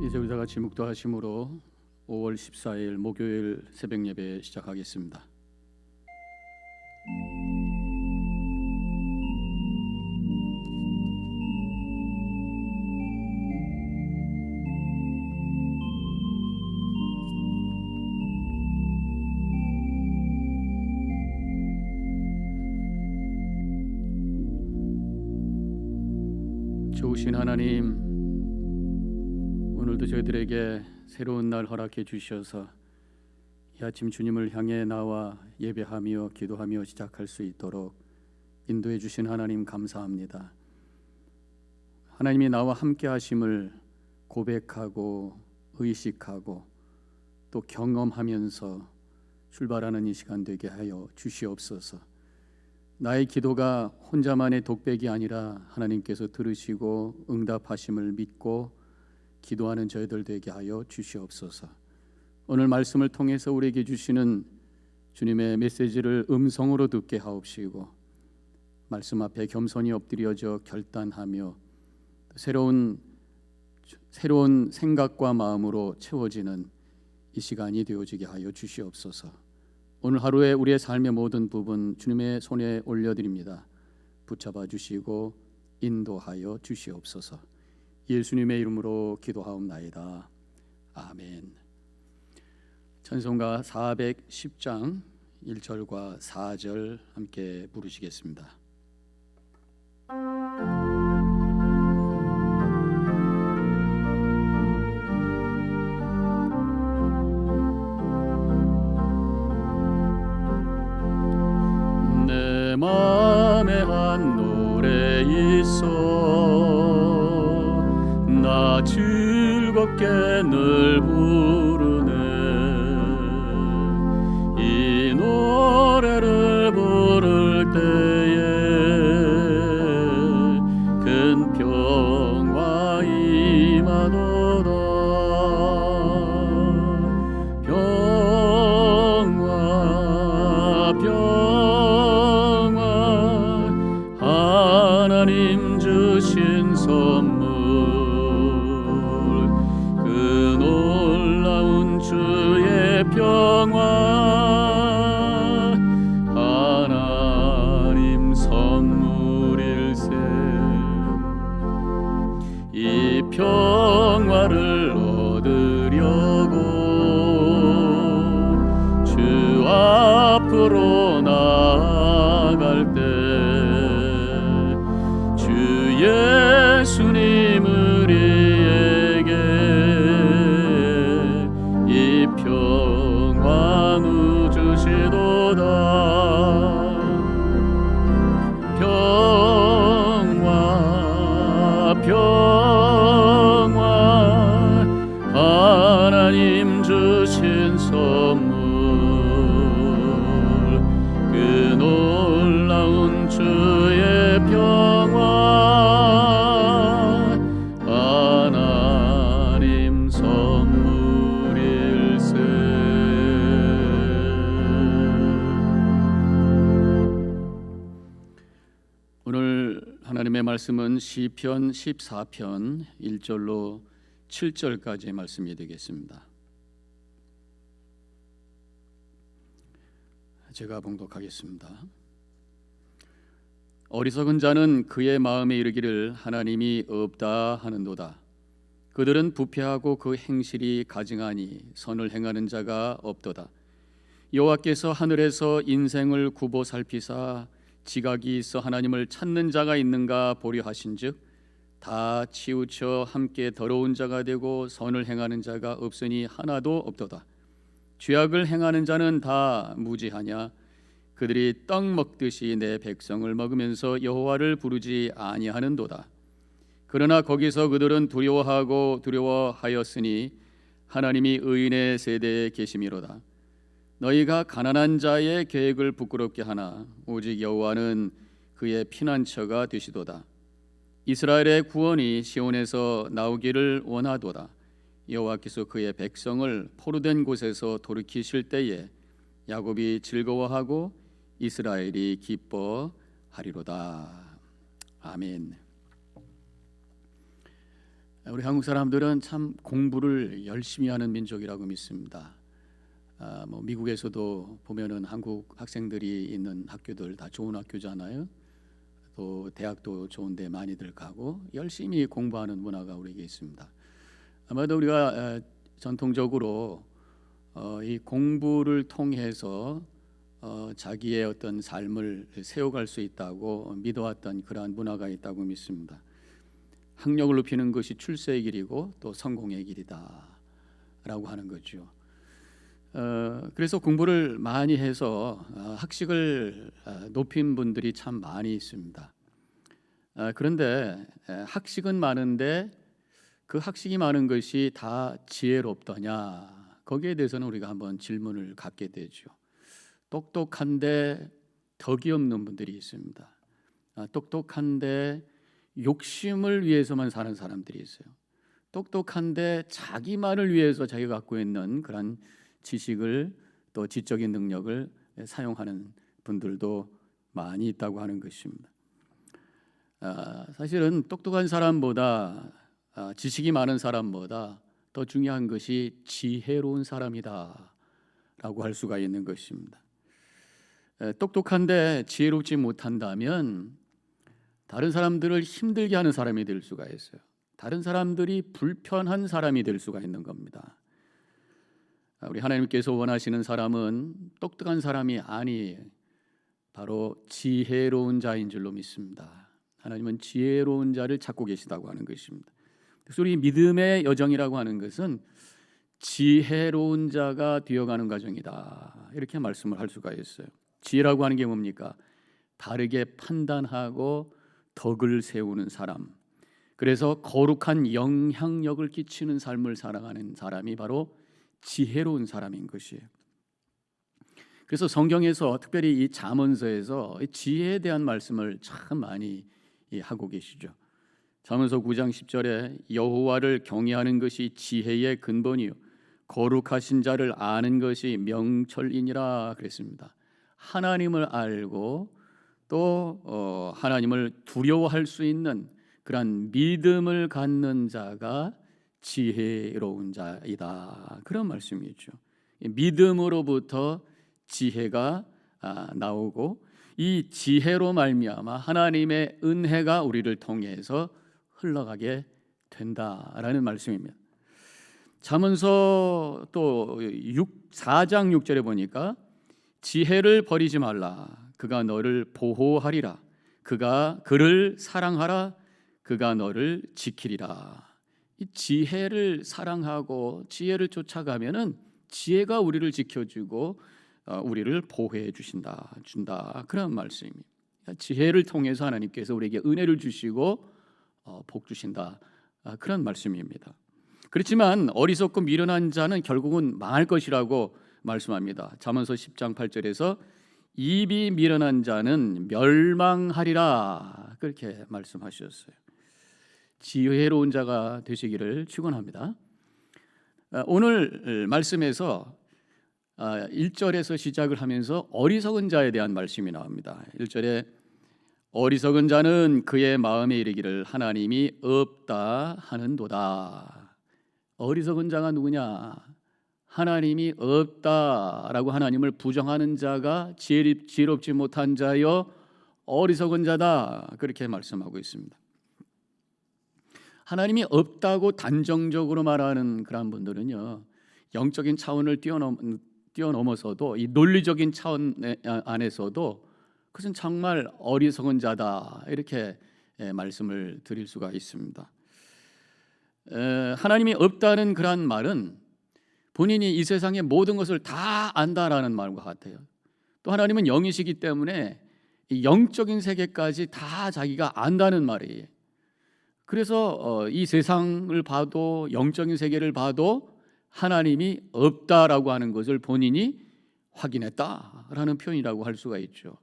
이제 우리 다 같이 묵도하심으로 5월 14일 목요일 새벽 예배 시작하겠습니다. 좋으신 하나님, 오늘도 저희들에게 새로운 날 허락해 주셔서 이 아침 주님을 향해 나와 예배하며 기도하며 시작할 수 있도록 인도해 주신 하나님 감사합니다. 하나님이 나와 함께 하심을 고백하고 의식하고 또 경험하면서 출발하는 이 시간 되게 하여 주시옵소서. 나의 기도가 혼자만의 독백이 아니라 하나님께서 들으시고 응답하심을 믿고 기도하는 저희들 되게 하여 주시옵소서. 오늘 말씀을 통해서 우리에게 주시는 주님의 메시지를 음성으로 듣게 하옵시고 말씀 앞에 겸손히 엎드려져 결단하며 새로운 생각과 마음으로 채워지는 이 시간이 되어지게 하여 주시옵소서. 오늘 하루에 우리의 삶의 모든 부분 주님의 손에 올려드립니다. 붙잡아 주시고 인도하여 주시옵소서. 예수님의 이름으로 기도하옵나이다. 아멘. 찬송가 410장 1절과 4절 함께 부르시겠습니다. 내 맘에 한 노래 있어 나 즐겁게 늘 부르네. 이 노래를 부를 때에 큰 평화 임하도다. 평화 하나님 주신 선물 그 놀라운 주의 평화 하나님 선물일세. 이 평화를 얻으려고 주 앞으로 나아갈 때 주 예수님 우리에게 이 평화 누주시도다. 평화 하나님 주신 선물 그 놀라운 주의 평화 하나님 선물일세. 오늘 하나님의 말씀은 시편 14편 1절로 7절까지의 말씀이 되겠습니다. 제가 봉독하겠습니다. 어리석은 자는 그의 마음에 이르기를 하나님이 없다 하는도다. 그들은 부패하고 그 행실이 가증하니 선을 행하는 자가 없도다. 여호와께서 하늘에서 인생을 굽어 살피사 지각이 있어 하나님을 찾는 자가 있는가 보려 하신즉 다 치우쳐 함께 더러운 자가 되고 선을 행하는 자가 없으니 하나도 없도다. 죄악을 행하는 자는 다 무지하냐. 그들이 떡 먹듯이 내 백성을 먹으면서 여호와를 부르지 아니하는도다. 그러나 거기서 그들은 두려워하였으니 하나님이 의인의 세대에 계심이로다. 너희가 가난한 자의 계획을 부끄럽게 하나 오직 여호와는 그의 피난처가 되시도다. 이스라엘의 구원이 시온에서 나오기를 원하도다. 여호와께서 그의 백성을 포로된 곳에서 돌이키실 때에 야곱이 즐거워하고 이스라엘이 기뻐하리로다. 아멘. 우리 한국 사람들은 참 공부를 열심히 하는 민족이라고 믿습니다. 뭐 미국에서도 보면은 한국 학생들이 있는 학교들 다 좋은 학교잖아요. 또 대학도 좋은데 많이들 가고 열심히 공부하는 문화가 우리에게 있습니다. 아마도 우리가 전통적으로 이 공부를 통해서 자기의 어떤 삶을 세워갈 수 있다고 믿어왔던 그러한 문화가 있다고 믿습니다. 학력을 높이는 것이 출세의 길이고 또 성공의 길이다라고 하는 거죠. 그래서 공부를 많이 해서 학식을 높인 분들이 참 많이 있습니다. 그런데 학식은 많은데 그 학식이 많은 것이 다 지혜롭더냐? 거기에 대해서는 우리가 한번 질문을 갖게 되죠. 똑똑한데 덕이 없는 분들이 있습니다. 똑똑한데 욕심을 위해서만 사는 사람들이 있어요. 똑똑한데 자기만을 위해서 자기가 갖고 있는 그런 지식을 또 지적인 능력을 사용하는 분들도 많이 있다고 하는 것입니다. 사실은 똑똑한 사람보다 지식이 많은 사람보다 더 중요한 것이 지혜로운 사람이다 라고 할 수가 있는 것입니다. 똑똑한데 지혜롭지 못한다면 다른 사람들을 힘들게 하는 사람이 될 수가 있어요. 다른 사람들이 불편한 사람이 될 수가 있는 겁니다. 우리 하나님께서 원하시는 사람은 똑똑한 사람이 아니에요. 바로 지혜로운 자인 줄로 믿습니다. 하나님은 지혜로운 자를 찾고 계시다고 하는 것입니다. 그래서 우리 믿음의 여정이라고 하는 것은 지혜로운 자가 되어가는 과정이다, 이렇게 말씀을 할 수가 있어요. 지혜라고 하는 게 뭡니까? 바르게 판단하고 덕을 세우는 사람, 그래서 거룩한 영향력을 끼치는 삶을 살아가는 사람이 바로 지혜로운 사람인 것이에요. 그래서 성경에서 특별히 이 잠언서에서 지혜에 대한 말씀을 참 많이 하고 계시죠. 잠언서 9장 10절에 여호와를 경외하는 것이 지혜의 근본이요 거룩하신 자를 아는 것이 명철이니라 그랬습니다. 하나님을 알고 또 하나님을 두려워할 수 있는 그런 믿음을 갖는 자가 지혜로운 자이다, 그런 말씀이죠. 믿음으로부터 지혜가 나오고 이 지혜로 말미암아 하나님의 은혜가 우리를 통해서 흘러가게 된다라는 말씀입니다. 잠언서 또 4장 6절에 보니까 지혜를 버리지 말라, 그가 너를 보호하리라, 그가 그를 사랑하라, 그가 너를 지키리라. 이 지혜를 사랑하고 지혜를 쫓아가면은 지혜가 우리를 지켜주고 우리를 보호해 준다 그런 말씀입니다. 지혜를 통해서 하나님께서 우리에게 은혜를 주시고 복 주신다, 그런 말씀입니다. 그렇지만 어리석고 미련한 자는 결국은 망할 것이라고 말씀합니다. 잠언서 10장 8절에서 입이 미련한 자는 멸망하리라, 그렇게 말씀하셨어요. 지혜로운 자가 되시기를 축원합니다. 오늘 말씀에서 1절에서 시작을 하면서 어리석은 자에 대한 말씀이 나옵니다. 1절에 어리석은 자는 그의 마음에 이르기를 하나님이 없다 하는도다. 어리석은 자가 누구냐? 하나님이 없다라고 하나님을 부정하는 자가 지혜롭지 못한 자여 어리석은 자다, 그렇게 말씀하고 있습니다. 하나님이 없다고 단정적으로 말하는 그런 분들은요, 영적인 차원을 뛰어넘어서도 이 논리적인 차원 안에서도 그것은 정말 어리석은 자다, 이렇게 말씀을 드릴 수가 있습니다. 하나님이 없다는 그런 말은 본인이 이 세상의 모든 것을 다 안다라는 말과 같아요. 또 하나님은 영이시기 때문에 이 영적인 세계까지 다 자기가 안다는 말이에요. 그래서 이 세상을 봐도 영적인 세계를 봐도 하나님이 없다라고 하는 것을 본인이 확인했다라는 표현이라고 할 수가 있죠.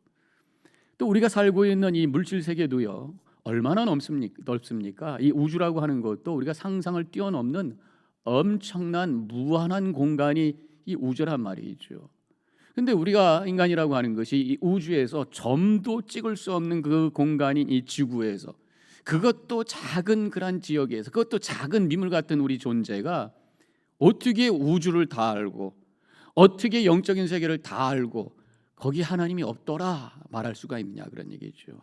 또 우리가 살고 있는 이 물질 세계도요, 얼마나 넓습니까? 이 우주라고 하는 것도 우리가 상상을 뛰어넘는 엄청난 무한한 공간이 이 우주란 말이죠. 근데 우리가 인간이라고 하는 것이 이 우주에서 점도 찍을 수 없는 그 공간인 이 지구에서, 그것도 작은 그런 지역에서, 그것도 작은 미물 같은 우리 존재가 어떻게 우주를 다 알고 어떻게 영적인 세계를 다 알고 거기 하나님이 없더라 말할 수가 있느냐, 그런 얘기죠.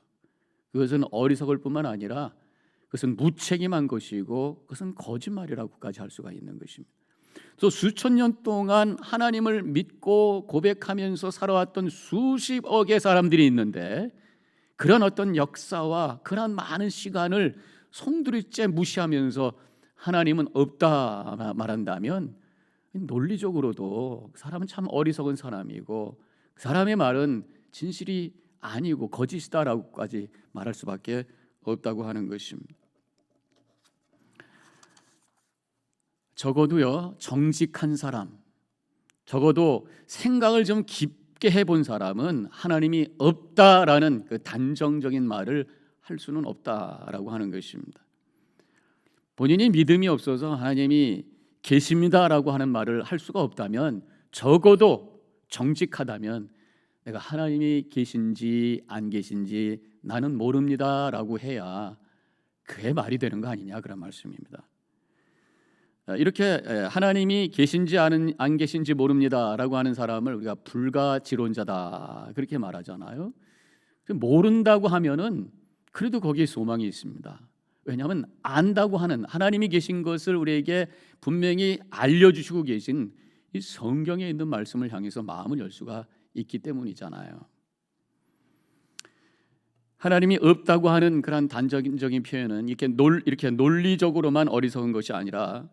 그것은 어리석을 뿐만 아니라 그것은 무책임한 것이고 그것은 거짓말이라고까지 할 수가 있는 것입니다. 또 수천 년 동안 하나님을 믿고 고백하면서 살아왔던 수십억의 사람들이 있는데 그런 어떤 역사와 그런 많은 시간을 송두리째 무시하면서 하나님은 없다 말한다면 논리적으로도 그 사람은 참 어리석은 사람이고 그 사람의 말은 진실이 아니고 거짓이다라고까지 말할 수밖에 없다고 하는 것입니다. 적어도요, 정직한 사람, 적어도 생각을 좀 깊게 해본 사람은 하나님이 없다라는 그 단정적인 말을 할 수는 없다라고 하는 것입니다. 본인이 믿음이 없어서 하나님이 계십니다라고 하는 말을 할 수가 없다면, 적어도 정직하다면 내가 하나님이 계신지 안 계신지 나는 모릅니다라고 해야 그게 말이 되는 거 아니냐, 그런 말씀입니다. 이렇게 하나님이 계신지 안 계신지 모릅니다라고 하는 사람을 우리가 불가지론자다 그렇게 말하잖아요. 모른다고 하면은 그래도 거기에 소망이 있습니다. 왜냐하면 안다고 하는, 하나님이 계신 것을 우리에게 분명히 알려주시고 계신 이 성경에 있는 말씀을 향해서 마음을 열 수가 있기 때문이잖아요. 하나님이 없다고 하는 그런 단정적인 표현은 이렇게 논리적으로만 어리석은 것이 아니라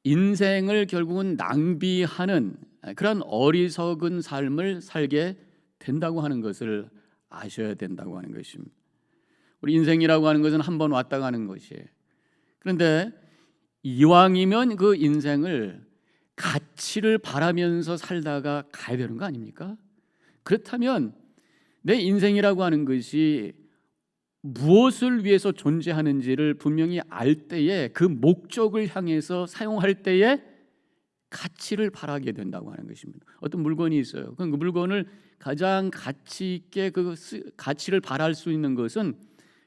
인생을 결국은 낭비하는 그런 어리석은 삶을 살게 된다고 하는 것을 아셔야 된다고 하는 것입니다. 우리 인생이라고 하는 것은 한 번 왔다 가는 것이에요. 그런데 이왕이면 그 인생을 가치를 바라면서 살다가 가야 되는 거 아닙니까? 그렇다면 내 인생이라고 하는 것이 무엇을 위해서 존재하는지를 분명히 알 때에, 그 목적을 향해서 사용할 때에 가치를 바라게 된다고 하는 것입니다. 어떤 물건이 있어요. 그 물건을 가장 가치 있게 그 가치를 바랄 수 있는 것은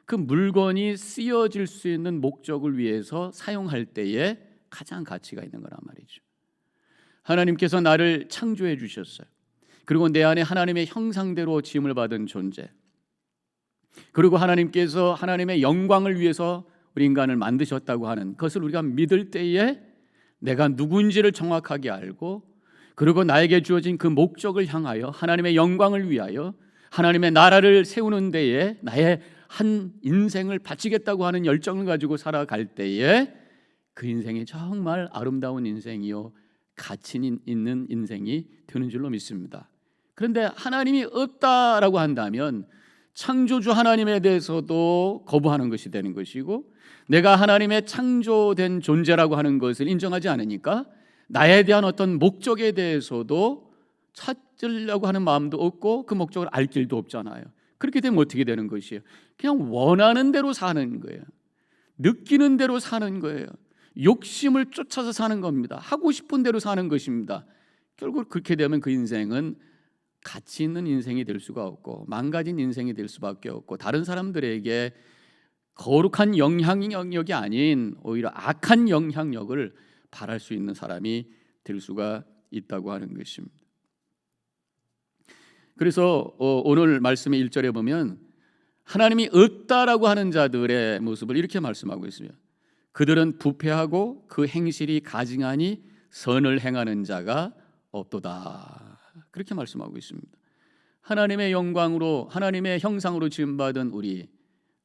그 물건이 쓰여질 수 있는 목적을 위해서 사용할 때에 가장 가치가 있는 거란 말이죠. 하나님께서 나를 창조해 주셨어요. 그리고 내 안에 하나님의 형상대로 지음을 받은 존재, 그리고 하나님께서 하나님의 영광을 위해서 우리 인간을 만드셨다고 하는 것을 우리가 믿을 때에 내가 누구인지를 정확하게 알고, 그리고 나에게 주어진 그 목적을 향하여 하나님의 영광을 위하여 하나님의 나라를 세우는 데에 나의 한 인생을 바치겠다고 하는 열정을 가지고 살아갈 때에 그 인생이 정말 아름다운 인생이요 가치 있는 인생이 되는 줄로 믿습니다. 그런데 하나님이 없다라고 한다면 창조주 하나님에 대해서도 거부하는 것이 되는 것이고, 내가 하나님의 창조된 존재라고 하는 것을 인정하지 않으니까 나에 대한 어떤 목적에 대해서도 찾으려고 하는 마음도 없고 그 목적을 알 길도 없잖아요. 그렇게 되면 어떻게 되는 것이에요? 그냥 원하는 대로 사는 거예요. 느끼는 대로 사는 거예요. 욕심을 쫓아서 사는 겁니다. 하고 싶은 대로 사는 것입니다. 결국 그렇게 되면 그 인생은 가치 있는 인생이 될 수가 없고 망가진 인생이 될 수밖에 없고, 다른 사람들에게 거룩한 영향력이 아닌 오히려 악한 영향력을 발할 수 있는 사람이 될 수가 있다고 하는 것입니다. 그래서 오늘 말씀의 1절에 보면 하나님이 없다라고 하는 자들의 모습을 이렇게 말씀하고 있습니다. 그들은 부패하고 그 행실이 가증하니 선을 행하는 자가 없도다. 그렇게 말씀하고 있습니다. 하나님의 영광으로, 하나님의 형상으로 지음받은 우리,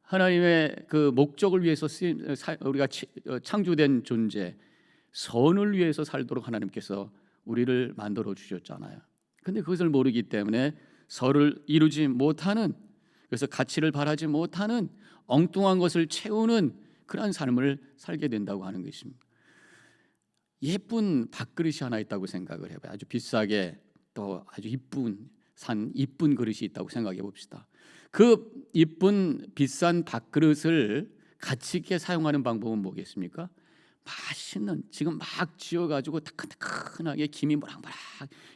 하나님의 그 목적을 위해서 우리가 창조된 존재, 선을 위해서 살도록 하나님께서 우리를 만들어 주셨잖아요. 근데 그것을 모르기 때문에 선을 이루지 못하는, 그래서 가치를 바라지 못하는 엉뚱한 것을 채우는 그러한 삶을 살게 된다고 하는 것입니다. 예쁜 밥그릇이 하나 있다고 생각을 해봐요. 아주 비싸게 또 아주 이쁜 그릇이 있다고 생각해 봅시다. 그 이쁜 비싼 밥그릇을 가치 있게 사용하는 방법은 뭐겠습니까? 맛있는, 지금 막 지어가지고 따끈따끈하게 김이 모락모락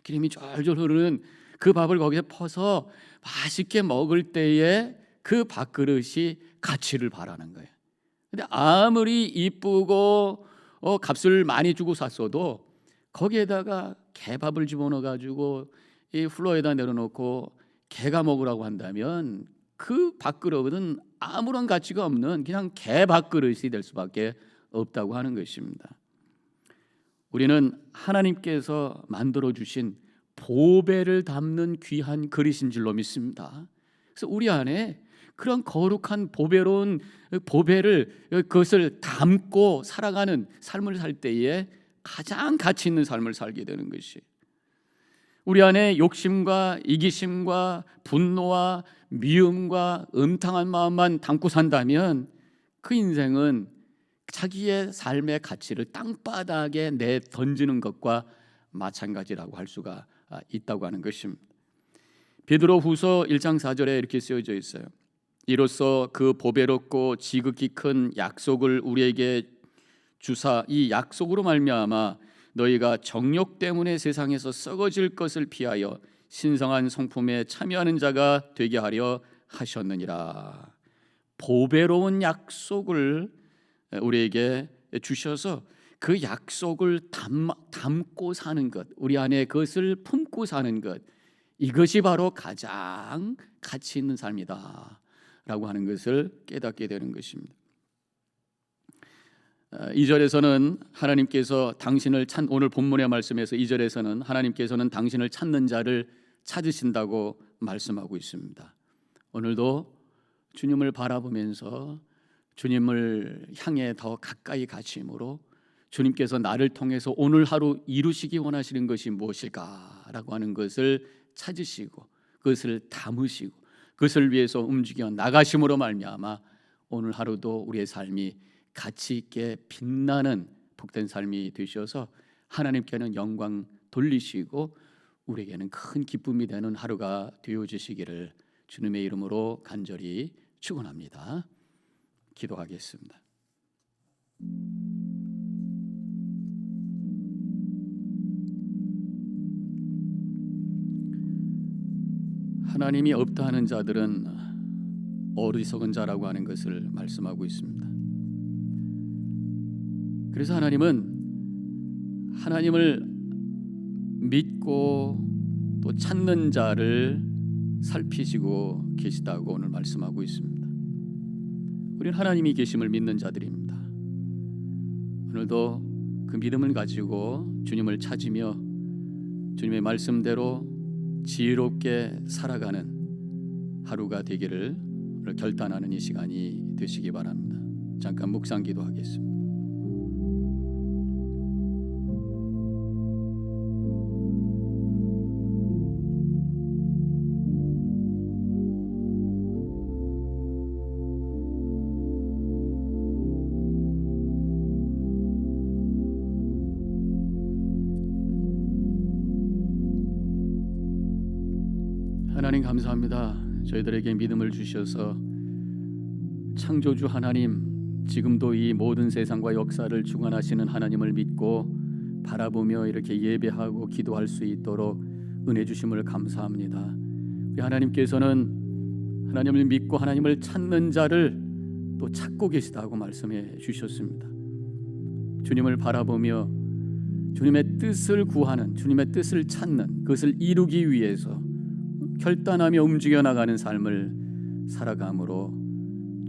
기름이 졸졸 흐르는 그 밥을 거기에 퍼서 맛있게 먹을 때에 그 밥그릇이 가치를 바라는 거예요. 근데 아무리 이쁘고 값을 많이 주고 샀어도 거기에다가 개밥을 집어넣어 가지고 이 플로어에다 내려놓고 개가 먹으라고 한다면 그 밥그릇은 아무런 가치가 없는 그냥 개 밥그릇이 될 수밖에 없다고 하는 것입니다. 우리는 하나님께서 만들어 주신 보배를 담는 귀한 그릇인 줄로 믿습니다. 그래서 우리 안에 그런 거룩한 보배로운 보배를 그것을 담고 살아가는 삶을 살 때에 가장 가치 있는 삶을 살게 되는 것이, 우리 안에 욕심과 이기심과 분노와 미움과 음탕한 마음만 담고 산다면 그 인생은 자기의 삶의 가치를 땅바닥에 내 던지는 것과 마찬가지라고 할 수가 있다고 하는 것입니다. 베드로후서 1장 4절에 이렇게 쓰여져 있어요. 이로써 그 보배롭고 지극히 큰 약속을 우리에게 주사 이 약속으로 말미암아 너희가 정욕 때문에 세상에서 썩어질 것을 피하여 신성한 성품에 참여하는 자가 되게 하려 하셨느니라. 보배로운 약속을 우리에게 주셔서 그 약속을 담고 사는 것, 우리 안에 그것을 품고 사는 것, 이것이 바로 가장 가치 있는 삶이다 라고 하는 것을 깨닫게 되는 것입니다. 2절에서는 하나님께서 당신을 오늘 본문의 말씀에서 2절에서는 하나님께서는 당신을 찾는 자를 찾으신다고 말씀하고 있습니다. 오늘도 주님을 바라보면서 주님을 향해 더 가까이 가심으로 주님께서 나를 통해서 오늘 하루 이루시기 원하시는 것이 무엇일까라고 하는 것을 찾으시고 그것을 담으시고 그것을 위해서 움직여 나가심으로 말미암아 오늘 하루도 우리의 삶이 가치 있게 빛나는 복된 삶이 되셔서 하나님께는 영광 돌리시고 우리에게는 큰 기쁨이 되는 하루가 되어주시기를 주님의 이름으로 간절히 축원합니다. 기도하겠습니다. 하나님이 없다 하는 자들은 어리석은 자라고 하는 것을 말씀하고 있습니다. 그래서 하나님은 하나님을 믿고 또 찾는 자를 살피시고 계시다고 오늘 말씀하고 있습니다. 우리는 하나님이 계심을 믿는 자들입니다. 오늘도 그 믿음을 가지고 주님을 찾으며 주님의 말씀대로 지혜롭게 살아가는 하루가 되기를 결단하는 이 시간이 되시기 바랍니다. 잠깐 묵상 기도하겠습니다. 하나님 감사합니다. 저희들에게 믿음을 주셔서 창조주 하나님, 지금도 이 모든 세상과 역사를 주관하시는 하나님을 믿고 바라보며 이렇게 예배하고 기도할 수 있도록 은혜 주심을 감사합니다. 우리 하나님께서는 하나님을 믿고 하나님을 찾는 자를 또 찾고 계시다고 말씀해 주셨습니다. 주님을 바라보며 주님의 뜻을 구하는, 주님의 뜻을 찾는, 그것을 이루기 위해서 결단하며 움직여 나가는 삶을 살아감으로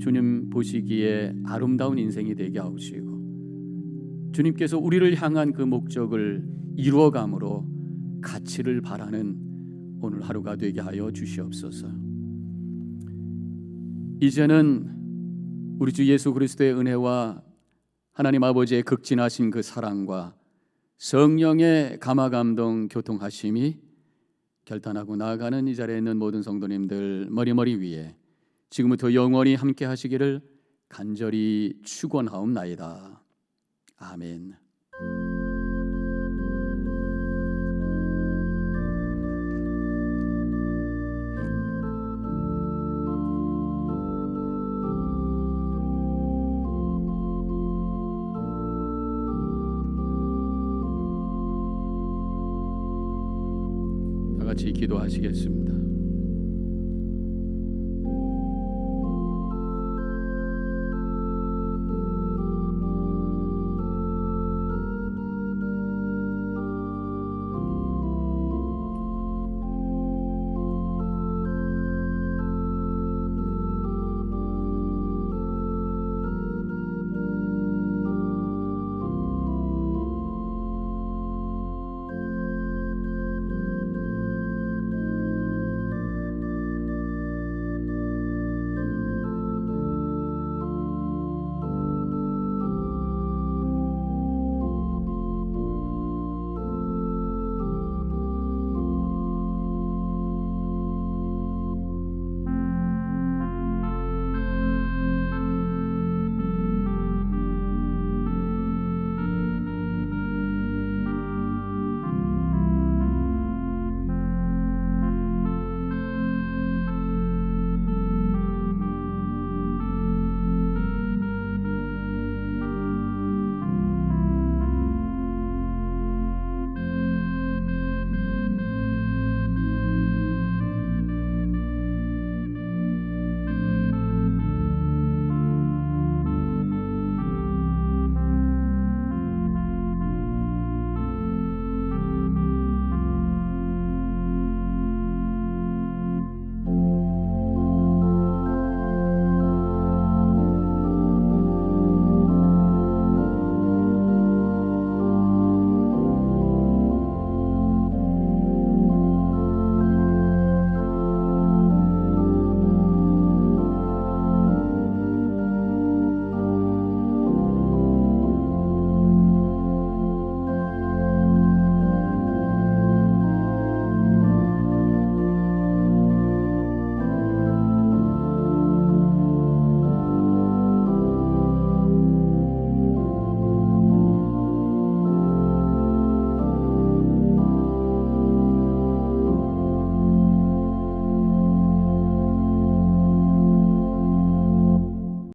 주님 보시기에 아름다운 인생이 되게 하시고 주님께서 우리를 향한 그 목적을 이루어감으로 가치를 바라는 오늘 하루가 되게 하여 주시옵소서. 이제는 우리 주 예수 그리스도의 은혜와 하나님 아버지의 극진하신 그 사랑과 성령의 감화감동 교통하심이 결단하고 나아가는 이 자리에 있는 모든 성도님들 머리머리 위에 지금부터 영원히 함께 하시기를 간절히 축원하옵나이다. 아멘. 같이 기도하시겠습니다.